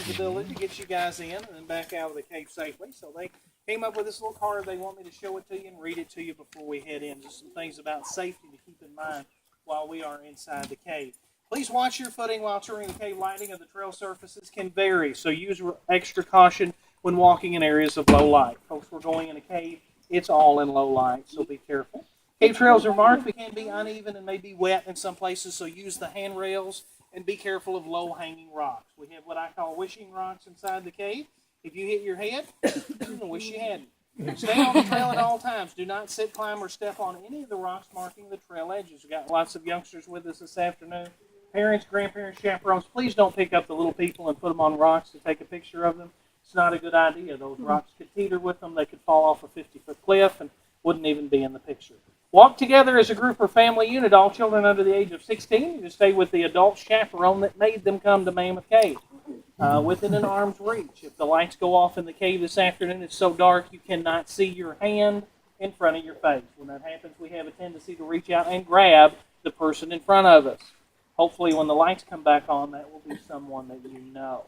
has the ability to get you guys in and then back out of the cave safely. So they came up with this little card. They want me to show it to you and read it to you before we head in. Just some things about safety to keep in mind while we are inside the cave. Please watch your footing while touring the cave. Lighting of the trail surfaces can vary, so use extra caution when walking in areas of low light. Folks, we're going in a cave. It's all in low light, so be careful. Cave trails are marked, but can be uneven and may be wet in some places, so use the handrails and be careful of low-hanging rocks. We have what I call wishing rocks inside the cave. If you hit your head, you're going to wish you hadn't. Stay on the trail at all times. Do not sit, climb, or step on any of the rocks marking the trail edges. We've got lots of youngsters with us this afternoon. Parents, grandparents, chaperones, please don't pick up the little people and put them on rocks to take a picture of them. It's not a good idea. Those rocks could teeter with them. They could fall off a 50-foot cliff and wouldn't even be in the picture. Walk together as a group or family unit. All children under the age of 16 to stay with the adult chaperone that made them come to Mammoth Cave, within an arm's reach. If the lights go off in the cave this afternoon, it's so dark you cannot see your hand in front of your face. When that happens, we have a tendency to reach out and grab the person in front of us. Hopefully, when the lights come back on, that will be someone that you know.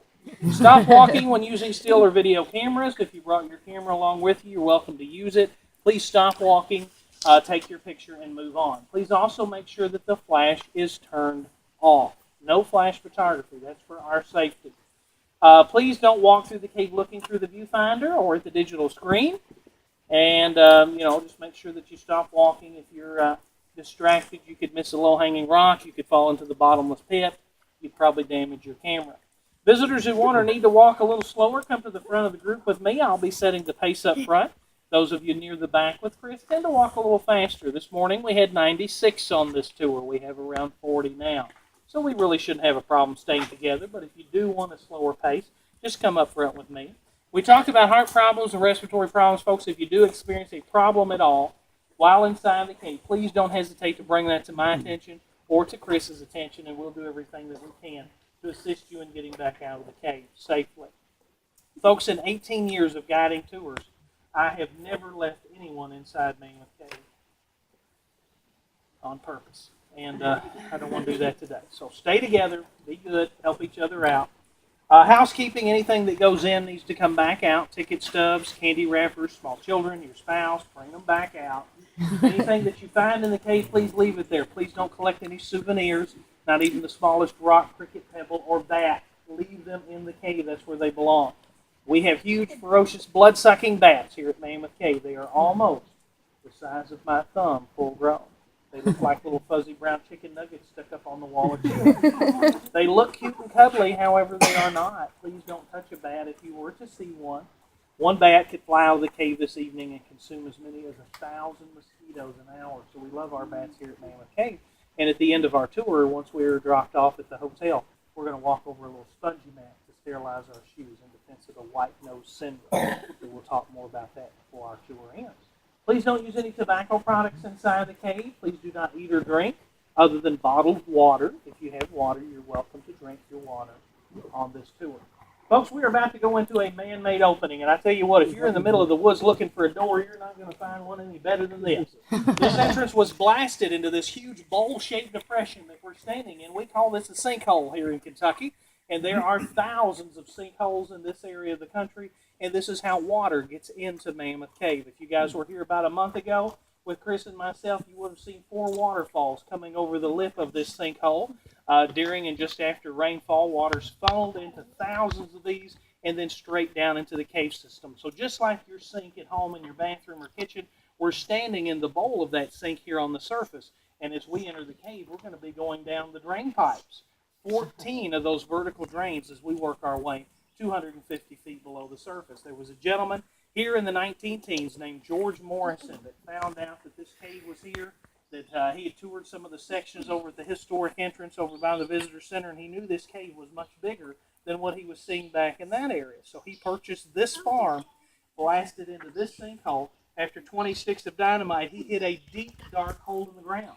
Stop walking when using still or video cameras. If you brought your camera along with you, you're welcome to use it. Please stop walking, take your picture, and move on. Please also make sure that the flash is turned off. No flash photography. That's for our safety. Please don't walk through the cave looking through the viewfinder or at the digital screen. And, just make sure that you stop walking. If you're distracted, you could miss a low-hanging rock. You could fall into the bottomless pit. You'd probably damage your camera. Visitors who want or need to walk a little slower, come to the front of the group with me. I'll be setting the pace up front. Those of you near the back with Chris tend to walk a little faster. This morning we had 96 on this tour. We have around 40 now. So we really shouldn't have a problem staying together, but if you do want a slower pace, just come up front with me. We talked about heart problems and respiratory problems. Folks, if you do experience a problem at all while inside the cave, please don't hesitate to bring that to my attention or to Chris's attention, and we'll do everything that we can to assist you in getting back out of the cave safely. Folks, in 18 years of guiding tours, I have never left anyone inside Mammoth Cave on purpose. And I don't want to do that today. So stay together, be good, help each other out. Housekeeping, anything that goes in needs to come back out. Ticket stubs, candy wrappers, small children, your spouse, bring them back out. Anything that you find in the cave, please leave it there. Please don't collect any souvenirs, not even the smallest rock, cricket, pebble, or bat. Leave them in the cave. That's where they belong. We have huge, ferocious, blood-sucking bats here at Mammoth Cave. They are almost the size of my thumb, full grown. They look like little fuzzy brown chicken nuggets stuck up on the wall of children. They look cute and cuddly, however, they are not. Please don't touch a bat if you were to see one. One bat could fly out of the cave this evening and consume as many as 1,000 mosquitoes an hour. So we love our bats here at Mammoth Cave. And at the end of our tour, once we are dropped off at the hotel, we're going to walk over a little spongy mat to sterilize our shoes in defense of the white nose syndrome. We'll talk more about that before our tour ends. Please don't use any tobacco products inside the cave. Please do not eat or drink other than bottled water. If you have water, you're welcome to drink your water on this tour. Folks, we're about to go into a man-made opening, and I tell you what, if you're in the middle of the woods looking for a door, you're not going to find one any better than this. This entrance was blasted into this huge bowl-shaped depression that we're standing in. We call this a sinkhole here in Kentucky, and there are thousands of sinkholes in this area of the country, and this is how water gets into Mammoth Cave. If you guys were here about a month ago with Chris and myself, you would have seen 4 waterfalls coming over the lip of this sinkhole. During and just after rainfall, water's funneled into thousands of these and then straight down into the cave system. So just like your sink at home in your bathroom or kitchen, we're standing in the bowl of that sink here on the surface. And as we enter the cave, we're going to be going down the drain pipes. 14 of those vertical drains as we work our way 250 feet below the surface. There was a gentleman here in the 19-teens named George Morrison that found out that this cave was here, that he had toured some of the sections over at the historic entrance over by the visitor center, and he knew this cave was much bigger than what he was seeing back in that area. So he purchased this farm, blasted into this sinkhole. After 20 sticks of dynamite, he hit a deep, dark hole in the ground.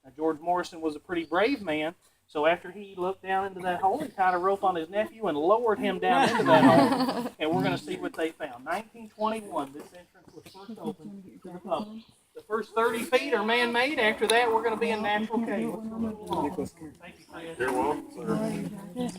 Now, George Morrison was a pretty brave man, so after he looked down into that hole, he tied a rope on his nephew and lowered him down into that hole, and we're going to see what they found. 1921, this entrance was first opened to the public. The first 30 feet are man-made. After that, we're going to be in natural cave. Thank you, Chris. You're welcome, sir.